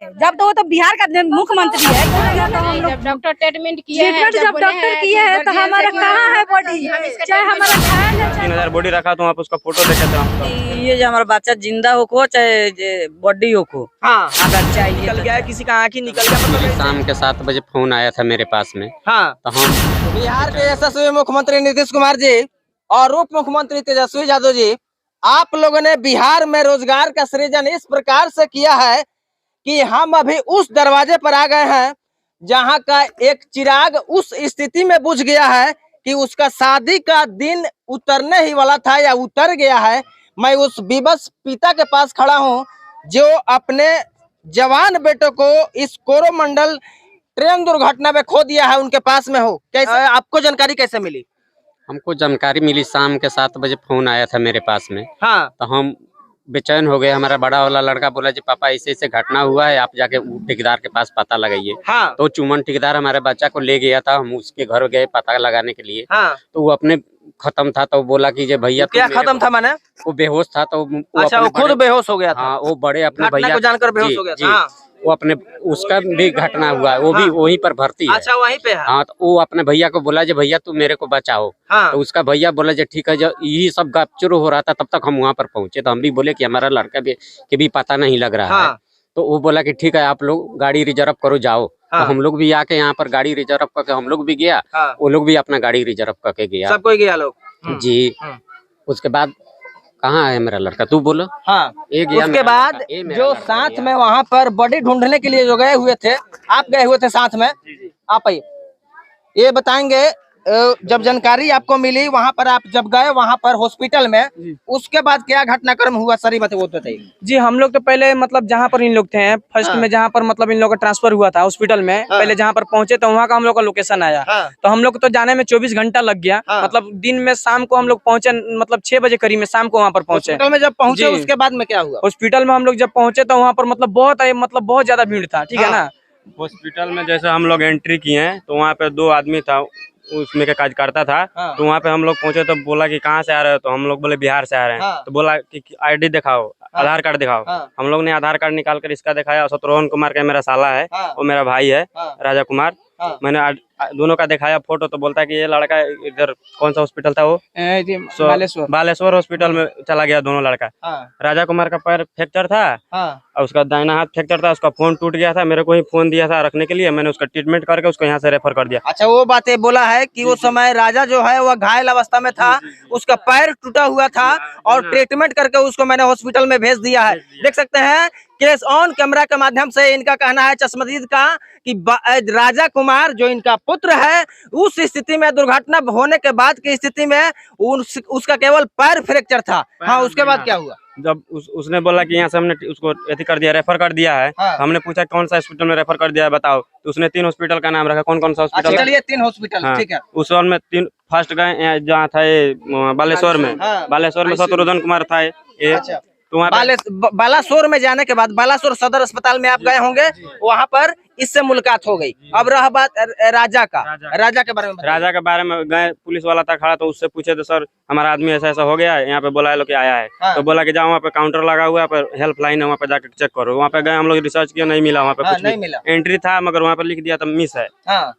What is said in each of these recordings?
जब तो वो तो बिहार का मुख्यमंत्री है। जब डॉक्टर ट्रीटमेंट किए हैं, जब डॉक्टर किए हैं तो हमारा कहाँ है बॉडी, चाहे हमारा खाया 3000 बॉडी रखा तो आप उसका फोटो देखे थे। ये जो हमारा बच्चा जिंदा हो चाहे बॉडी हो, हाँ अगर चाहिए निकल गया है, किसी का आँख ही निकल गया मतलब शाम के 7 बजे फोन आया था मेरे पास में। हाँ तो हम बिहार के यशस्वी मुख्यमंत्री नीतीश कुमार जी और उप मुख्यमंत्री तेजस्वी यादव जी, आप लोगों ने बिहार में रोजगार का सृजन इस प्रकार से किया है कि हम अभी उस दरवाजे पर आ गए हैं जहां का एक चिराग उस स्थिति में बुझ गया है कि उसका शादी का दिन उतरने ही वाला था या उतर गया है। मैं उस विवश पिता के पास खड़ा हूं जो अपने जवान बेटों को इस कोरोमंडल ट्रेन दुर्घटना में खो दिया है, उनके पास में हो। कैसे आपको जानकारी कैसे मिली? हमको जानकारी मिली, शाम के 7 बजे फोन आया था मेरे पास में। हाँ तो हम बेचैन हो गए। हमारा बड़ा वाला लड़का बोला जी पापा ऐसे ऐसे घटना हुआ है, आप जाके ठेकेदार के पास पता लगाइए। हाँ तो चुमन ठेकेदार हमारे बच्चा को ले गया था, हम उसके घर गए पता लगाने के लिए। हाँ तो वो अपने खत्म था तो बोला कि जे भैया क्या खत्म था माने? वो बेहोश था तो अच्छा वो खुद बेहोश हो गया था। हाँ वो बड़े अपने घटना भैया को जानकर बेहोश जी, हो गया जी, था। हाँ। वो अपने उसका भी घटना हुआ है, वो भी हाँ। वहीं पर भर्ती है। अच्छा वहीं पे है। हाँ तो वो अपने भैया को बोला जी भैया तू मेरे को बचाओ। हाँ तो उसका भैया बोला जी ठीक है। जब यही सब गप शुरू हो रहा था तब तक हम वहाँ पर पहुंचे तो हम भी बोले कि हमारा लड़का भी पता नहीं लग रहा है। हाँ तो वो बोला कि ठीक है आप लोग गाड़ी रिजर्व करो जाओ। हाँ। तो हम लोग भी आके यहाँ पर गाड़ी रिजर्व करके हम लोग भी गया। हाँ वो लोग भी अपना गाड़ी रिजर्व करके गया। सब कोई गया लोग। जी उसके बाद कहाँ है मेरा लड़का तू बोलो। हाँ ये गया उसके मेरा बाद लड़का, ये मेरा जो लड़का साथ गया। में वहां पर बॉडी ढूंढने के लिए जो गए हुए थे, आप गए हुए थे साथ में, आप आइए ये बताएंगे। जब जानकारी आपको मिली वहां पर आप जब गए वहां पर हॉस्पिटल में, उसके बाद क्या घटनाक्रम हुआ सर वो बताइए। जी हम लोग तो पहले मतलब जहाँ पर इन लोग थे फर्स्ट हाँ। में जहाँ पर मतलब इन लोग का ट्रांसफर हुआ था हॉस्पिटल में, पहले जहाँ पर पहुंचे तो वहाँ का हम लोग का लोकेशन आया। हाँ। तो हम लोग को तो जाने में 24 घंटा लग गया। हाँ। मतलब दिन में शाम को हम लोग पहुंचे, मतलब 6 बजे करीब में शाम को वहाँ पर पहुंचे। हॉस्पिटल में जब पहुंचे जी। उसके बाद में क्या हुआ? हॉस्पिटल में हम लोग जब पहुंचे तो वहाँ पर मतलब बहुत ज्यादा भीड़ था, ठीक है ना। हॉस्पिटल में जैसे हम लोग एंट्री किए हैं तो वहाँ पे 2 आदमी था उसमें का काज करता था। हाँ। तो वहाँ पे हम लोग पहुंचे तो बोला कि कहाँ से आ रहे हो, तो हम लोग बोले बिहार से आ रहे हैं। हाँ। तो बोला कि आईडी दिखाओ, आधार कार्ड दिखाओ। हाँ। हम लोग ने आधार कार्ड निकाल कर इसका दिखाया। शत्रुघ्न कुमार का मेरा साला है, हाँ। वो मेरा भाई है हाँ। राजा कुमार। हाँ। मैंने दोनों का दिखाया फोटो तो बोलता है कि ये लड़का इधर कौन सा हॉस्पिटल था वो बालेश्वर हॉस्पिटल में चला गया दोनों लड़का। हाँ। राजा कुमार का पैर फ्रैक्चर था हाँ। और उसका दाहिना हाथ फ्रैक्चर था, उसका फोन टूट गया था। मेरे को ही फोन दिया था रखने के लिए, मैंने उसका ट्रीटमेंट करके उसको यहाँ से रेफर कर दिया। अच्छा वो बातें बोला है कि उस समय राजा जो है वह घायल अवस्था में था, उसका पैर टूटा हुआ था और ट्रीटमेंट करके उसको मैंने हॉस्पिटल में भेज दिया है। देख सकते हैं केस ऑन कैमरा के माध्यम से इनका कहना है चश्मदीद का कि राजा कुमार जो इनका पुत्र है उस स्थिति में दुर्घटना होने के बाद की स्थिति में उसका केवल पैर फ्रैक्चर था। हाँ उसके बाद क्या हुआ? जब उसने बोला कि यहाँ से हमने उसको एथी कर दिया, रेफर कर दिया है। हाँ। हमने पूछा कौन सा हॉस्पिटल में रेफर कर दिया है बताओ, तो उसने 3 हॉस्पिटल का नाम रखा। कौन कौन सा हॉस्पिटल? अच्छा चलिए 3 हॉस्पिटल। हाँ। ठीक है। उस वन में 3 फर्स्ट गए जहाँ था ये बालेश्वर में। हाँ। बालेश्वर में शत्रुघ्न कुमार था ये। अच्छा तो वहाँ बालासोर में जाने के बाद बालासोर सदर अस्पताल में आप गए होंगे, वहाँ पर इससे मुलाकात हो गई। अब रहा बात राजा का, राजा के बारे में राजा के बारे में गए, पुलिस वाला था खड़ा तो उससे पूछे तो सर हमारा आदमी ऐसा ऐसा हो गया है, यहाँ पे बोला लो कि आया है। हाँ। तो बोला कि जाओ वहाँ पे काउंटर लगा हुआ है, पर हेल्पलाइन है, वहाँ पे जाकर चेक करो। वहाँ पे गए हम लोग रिसर्च किया, नहीं मिला वहाँ पे हाँ, कुछ नहीं भी। मिला। एंट्री था मगर वहाँ पे लिख दिया था मिस है। हाँ।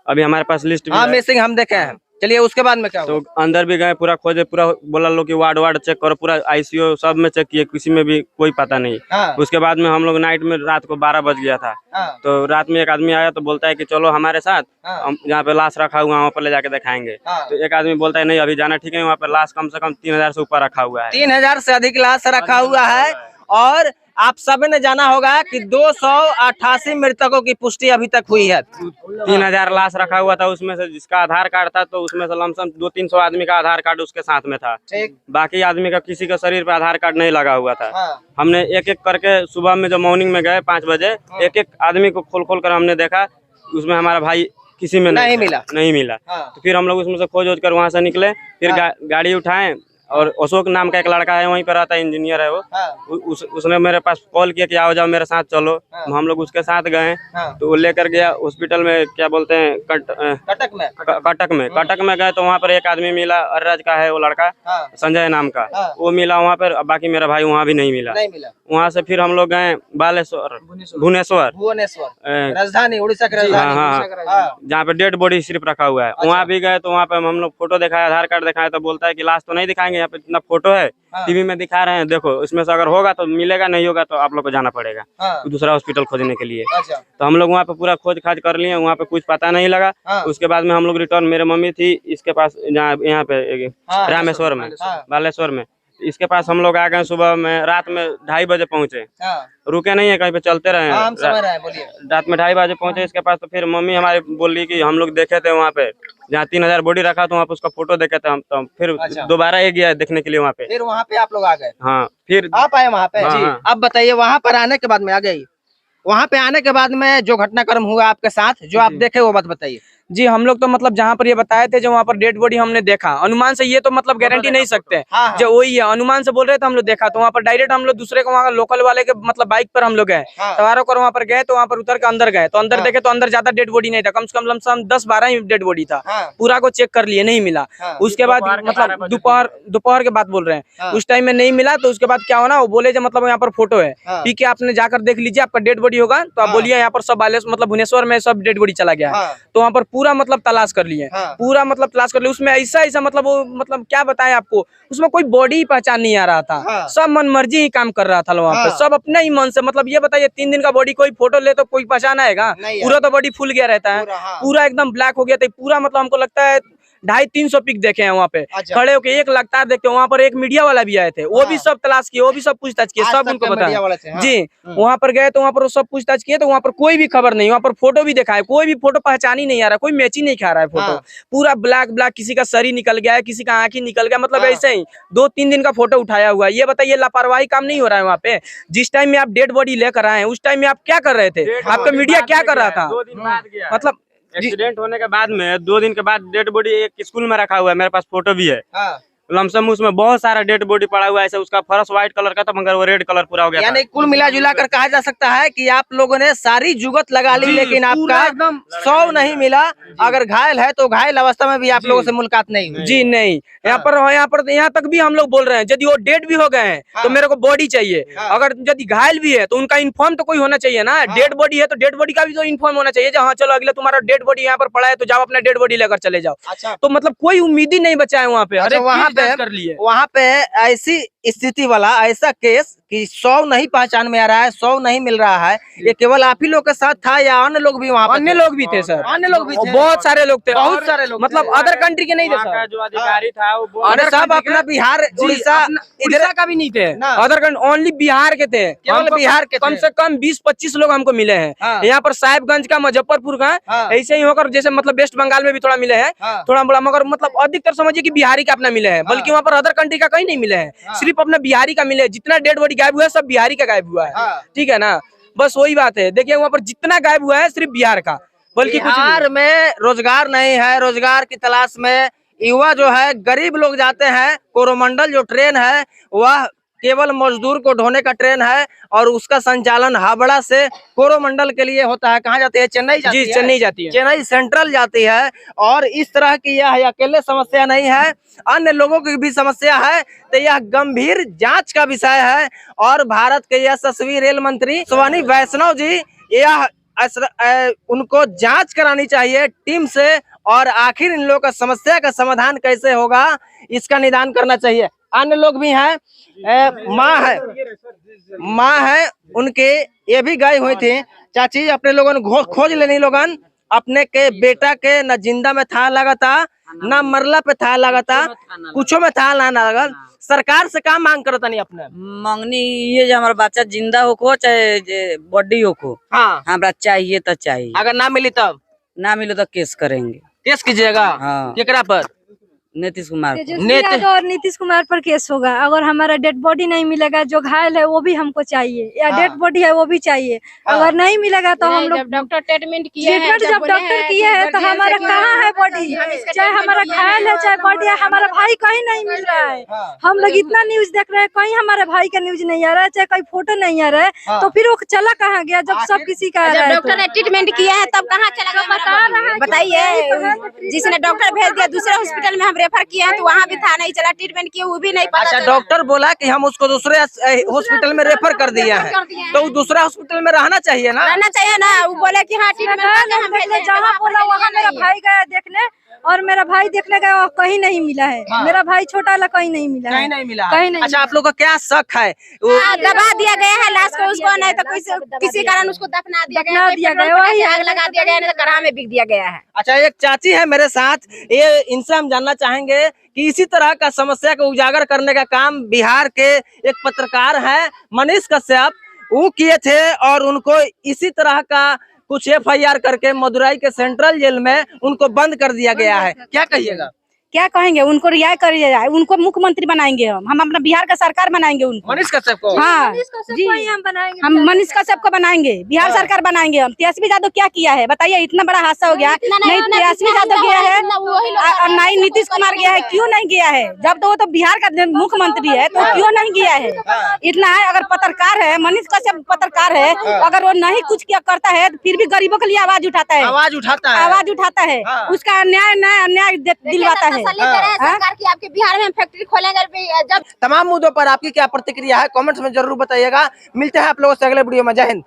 अभी हमारे पास लिस्ट भी हाँ है। मिसिंग हम देखे हैं। चलिए उसके बाद में क्या हुआ? तो अंदर भी गए, पूरा खोजे, पूरा बोला लो कि वार्ड चेक करो, पूरा आईसीयू सब में चेक किए, किसी में भी कोई पता नहीं। हाँ। उसके बाद में हम लोग नाइट में रात को 12 बज गया था। हाँ। तो रात में एक आदमी आया तो बोलता है कि चलो हमारे साथ, हाँ। हम जहाँ पे लाश रखा हुआ है वहाँ पर ले जाके दिखाएंगे। हाँ। तो एक आदमी बोलता है नहीं अभी जाना ठीक है, वहाँ पे लाश कम से कम 3000 से ऊपर रखा हुआ है। 3000 से अधिक लाश रखा हुआ है और आप सभी ने जाना होगा कि 288 मृतकों की पुष्टि अभी तक हुई है। 3000 लाश रखा हुआ था, उसमें से जिसका आधार कार्ड था तो उसमें से लमसम 200-300 आदमी का आधार कार्ड उसके साथ में था। ठीक। बाकी आदमी का किसी का शरीर पे आधार कार्ड नहीं लगा हुआ था। हाँ। हमने एक एक करके सुबह में जब मॉर्निंग में गए 5 बजे, एक एक आदमी को खोल कर हमने देखा, उसमें हमारा भाई किसी में नहीं मिला। नहीं मिला। हाँ। तो फिर हम लोग उसमें से खोज कर वहाँ से निकले, फिर गाड़ी उठाए और अशोक नाम का एक लड़का है, वहीं पर रहता है, इंजीनियर है वो। उसने मेरे पास कॉल किया कि आओ जाओ मेरे साथ चलो। हम लोग उसके साथ गए, तो वो लेकर गया हॉस्पिटल में, क्या बोलते हैं कटक में गए। तो वहाँ पर एक आदमी मिला, अर्रज का है वो लड़का, संजय नाम का, वो मिला वहाँ पर। बाकी मेरा भाई वहाँ भी नहीं मिला। वहाँ से फिर हम लोग गए बालेश्वर, भुवनेश्वर, राजधानी उड़ीसा की राजधानी, हाँ, जहाँ पे डेड बॉडी सिर्फ रखा हुआ है। वहाँ भी गए, तो वहाँ पे हम लोग फोटो दिखाया, आधार कार्ड दिखाया, तो बोलता है कि लाश तो नहीं दिखाएंगे, यहाँ पे इतना फोटो है, टीवी में दिखा रहे हैं, देखो इसमें से अगर होगा तो मिलेगा, नहीं होगा तो आप लोग को जाना पड़ेगा दूसरा हॉस्पिटल खोजने के लिए। तो हम लोग वहाँ पे पूरा खोज खाज कर लिए, वहाँ पे कुछ पता नहीं लगा। उसके बाद में हम लोग रिटर्न, मेरे मम्मी थी इसके पास, यहाँ पे रामेश्वर में, बालेश्वर में, इसके पास हम लोग आ गए। सुबह में, रात में 2:30 बजे पहुँचे, रुके नहीं है कहीं पे, चलते रहे। रात में 2:30 बजे पहुँचे इसके पास। तो फिर मम्मी हमारी बोल रही कि हम लोग देखे थे वहाँ पे, जहाँ 3000 बॉडी रखा था, वहाँ पे उसका फोटो देखे थे हम। तो फिर दोबारा एक गया देखने के लिए वहाँ पे। फिर वहाँ पे आप लोग आ गए? हाँ, फिर आप आए वहाँ पे? जी। अब बताइए, वहाँ पर आने के बाद में आ गई, वहाँ पे आने के बाद में जो घटनाक्रम हुआ आपके साथ, जो आप देखे वो बात बताइए। जी, हम लोग तो मतलब जहाँ पर ये बताए थे, जो वहाँ पर डेड बॉडी हमने देखा, अनुमान से ये तो मतलब गारंटी नहीं सकते, जो वही है, अनुमान से बोल रहे थे हम लोग देखा। तो वहाँ पर डायरेक्ट हम लोग दूसरे को, वहाँ लोकल वाले के मतलब बाइक पर हम लोग गए, सवारों कर वहाँ पर गए। तो वहाँ पर उतर के अंदर गए, तो अंदर देखे तो अंदर ज्यादा डेड बॉडी नहीं था, कम से कम लमसम 10-12 ही डेड बॉडी था। पूरा को चेक कर लिए, नहीं मिला। उसके बाद मतलब दोपहर के बाद बोल रहे हैं, उस टाइम में नहीं मिला। तो उसके बाद क्या होना, वो बोले जो मतलब यहाँ पर फोटो है, पी के आपने जाकर देख लीजिए, आपका डेड बॉडी होगा। तो आप बोलिए यहाँ पर सब बालेश्वर मतलब भुवनेश्वर में सब डेड बॉडी चला गया। तो वहाँ पर पूरा मतलब तलाश कर लिए, पूरा मतलब तलाश कर लिए। उसमें ऐसा मतलब वो मतलब क्या बताएं आपको, उसमें कोई बॉडी पहचान नहीं आ रहा था। सब मन मर्जी ही काम कर रहा था वहाँ पे, सब अपने ही मन से। मतलब ये बताइए, 3 दिन का बॉडी कोई फोटो ले तो कोई पहचान आएगा? पूरा तो बॉडी फूल गया रहता है, पूरा एकदम ब्लैक हो गया था पूरा। मतलब हमको लगता है 250-300 पिक देखे हैं वहाँ पे खड़े होके, एक लगातार देखते। वहाँ पर एक मीडिया वाला भी आए थे, वो भी सब तलाश किए, वो भी सब पूछताछ किए, सब उनको बताया। जी, वहाँ पर गए तो वहाँ पर सब पूछताछ किए, तो वहाँ पर कोई भी खबर नहीं। वहाँ पर फोटो भी देखा है, कोई भी फोटो पहचान ही नहीं आ रहा, कोई मैच ही नहीं खा रहा है फोटो। पूरा ब्लैक, किसी का सर ही निकल गया है, किसी का आँख ही निकल गया। मतलब ऐसे ही 2-3 दिन का फोटो उठाया हुआ है। ये बताइए, लापरवाही काम नहीं हो रहा है वहाँ पे? जिस टाइम में आप डेड बॉडी लेकर आए, उस टाइम में आप क्या कर रहे थे? आपका मीडिया क्या कर रहा था? 2 दिन बाद गया, मतलब एक्सीडेंट होने के बाद में 2 दिन के बाद डेड बॉडी एक स्कूल में रखा हुआ है, मेरे पास फोटो भी है। लमसम उसमें बहुत सारा डेड बॉडी पड़ा हुआ है। ऐसे उसका फर्श व्हाइट कलर का था, मगर वो रेड कलर पूरा हो गया। यानी कुल मिला जुला कर कहा जा सकता है कि आप लोगों ने सारी जुगत लगा ली, लेकिन आपका 100 नहीं मिला। अगर घायल है तो घायल अवस्था में भी आप लोगों से मुलाकात नहीं हुई? जी नहीं, यहाँ तक भी हम लोग बोल रहे हैं, यदि वो डेड भी हो गए हैं तो मेरे को बॉडी चाहिए। अगर यदि घायल भी है तो उनका इन्फॉर्म तो कोई होना चाहिए ना। डेड बॉडी है तो डेड बॉडी का भी तो इन्फॉर्म होना चाहिए, हाँ चलो अगले तुम्हारा डेड बॉडी यहाँ पर पड़ा है तो जाओ अपना डेड बॉडी लेकर चले जाओ। तो मतलब कोई उम्मीद ही नहीं बचा है वहाँ पे। अरे वहाँ पे कर लिए, वहाँ पे ऐसी स्थिति वाला ऐसा केस कि 100 नहीं पहचान में आ रहा है, 100 नहीं मिल रहा है, ये केवल आप ही लोग के साथ था या अन्य लोग भी वहाँ पे? अन्य लोग भी थे सर, अन्य लोग भी थे, बहुत सारे लोग थे, बहुत सारे लोग, मतलब अदर कंट्री के नहीं थे सर। जो अधिकारी था वो अरे सब अपना बिहार, उड़ीसा, इधर का भी नहीं थे, अदर कंट्री, ओनली बिहार के थे, केवल बिहार के। कम से कम 20-25 लोग हमको मिले हैं यहाँ पर, साहिबगंज का, मुजफ्फरपुर का, ऐसे ही होकर जैसे मतलब वेस्ट बंगाल में भी थोड़ा मिले हैं, थोड़ा बड़ा, मगर मतलब अधिकतर समझिए कि बिहारी का अपना मिले हैं, बल्कि वहाँ पर अदर कंट्री का कहीं नहीं मिले हैं, सिर्फ अपना बिहारी का मिले। जितना डेड बॉडी गायब हुआ है सब बिहारी का गायब हुआ है, ठीक है ना? बस वही बात है। देखिए वहाँ पर जितना गायब हुआ है सिर्फ बिहार का, बल्कि बिहार में रोजगार नहीं है। रोजगार की तलाश में युवा जो है, गरीब लोग जाते हैं। कोरोमंडल जो ट्रेन है वह केवल मजदूर को ढोने का ट्रेन है, और उसका संचालन हावड़ा से कोरोमंडल के लिए होता है। कहाँ जाती है? चेन्नई जाती है। चेन्नई जाती है, चेन्नई सेंट्रल जाती है। और इस तरह की यह अकेले समस्या नहीं है, अन्य लोगों की भी समस्या है। तो यह गंभीर जांच का विषय है, और भारत के यशस्वी रेल मंत्री अश्विनी वैष्णव जी, यह उनको जांच करानी चाहिए टीम से, और आखिर इन लोगों का समस्या का समाधान कैसे होगा इसका निदान करना चाहिए। अन्य लोग भी हैं, माँ है उनके, ये भी गए हुए थे। चाची, अपने लोगों ने खोज लेनी लोगन, अपने के बेटा के न जिंदा में था लगा था, न मरला पे था लगा था, कुछो में था ना लगल। सरकार से काम मांग करता नहीं अपने मांगनी ये जो हमारा बच्चा जिंदा हो चाहे बॉडी हो, हाँ हमरा चाहिए तो चाहिए। अगर ना मिली तब? ना मिले तो केस करेंगे। केस कीजिएगा? हाँ। केकरा पर? नीतीश कुमार को। तेजस्वी यादव और नीतीश कुमार पर केस होगा। अगर हमारा डेड बॉडी नहीं मिलेगा, जो घायल है वो भी हमको चाहिए, या डेड बॉडी है वो भी चाहिए। अगर नहीं मिलेगा तो हम लोग जब डॉक्टर ट्रीटमेंट किए हैं, जब डॉक्टर किए हैं तो हमारा कहाँ है बॉडी? चाहे हमारा घायल है चाहे बॉडी है, हमारा भाई कहीं नहीं मिल रहा है। हम लोग इतना न्यूज देख रहे हैं, कहीं हमारे भाई का न्यूज नहीं आ रहा है, चाहे कोई फोटो नहीं आ रहा है। तो फिर वो चला कहाँ गया जब सब किसी का आ रहा है? डॉक्टर ने ट्रीटमेंट किया है तब कहाँ चला गया बताइए। जिसने डॉक्टर भेज दिया दूसरे हॉस्पिटल में हम रेफर किए हैं तो वहाँ भी था, नहीं चला, ट्रीटमेंट किए वो भी नहीं पता अच्छा, चला। डॉक्टर बोला कि हम उसको दूसरे हॉस्पिटल में रेफर कर दिया है, तो दूसरा हॉस्पिटल में रहना चाहिए ना? रहना चाहिए ना। वो बोले कि हाँ ट्रीटमेंट जहाँ बोला वहाँ मेरा भाई गया देखने, और मेरा भाई देखने गया कहीं नहीं मिला है। मेरा भाई छोटा वाला कहीं नहीं मिला है। कहीं नहीं मिला है। कहीं नहीं अच्छा, आप लोग का क्या शक है? दबा दिया गया है लाश को, उसको नहीं तो किसी कारण उसको दफना दिया गया है, वही आग लगा दिया गया है, नहीं तो करा में बिक दिया गया है। अच्छा, एक चाची है मेरे साथ, ये इनसे हम जानना चाहेंगे कि इसी तरह का समस्या को उजागर करने का काम बिहार के एक पत्रकार हैं मनीष कश्यप, वो किए थे, और उनको इसी तरह का कुछ FIR करके मदुरई के सेंट्रल जेल में उनको बंद कर दिया गया है। क्या कहिएगा? क्या कहेंगे? उनको रिहा कर दिया जाए, उनको मुख्यमंत्री बनाएंगे। हम अपना बिहार का सरकार बनाएंगे उनको। मनीष कश्यप को? हाँ जी, हम बनाएंगे, हम मनीष कश्यप को बनाएंगे, बिहार सरकार बनाएंगे हम। तेजस्वी यादव क्या किया है बताइए? इतना बड़ा हादसा हो गया, नहीं तेजस्वी यादव गया है और ना ही नीतीश कुमार गया है। क्यों नहीं गया है? जब तो वो तो बिहार का मुख्यमंत्री है, तो क्यों नहीं गया है? इतना है, अगर पत्रकार है, मनीष कश्यप पत्रकार है, अगर वो नहीं कुछ किया करता है, फिर भी गरीबों के लिए आवाज उठाता है, आवाज उठाता है, उसका अन्याय दिलवाता है। सरकार की आपके बिहार में फैक्ट्री खोलेंगे जब। तमाम मुद्दों पर आपकी क्या प्रतिक्रिया है कमेंट्स में जरूर बताइएगा। मिलते हैं आप लोगों से अगले वीडियो में। जय हिंद।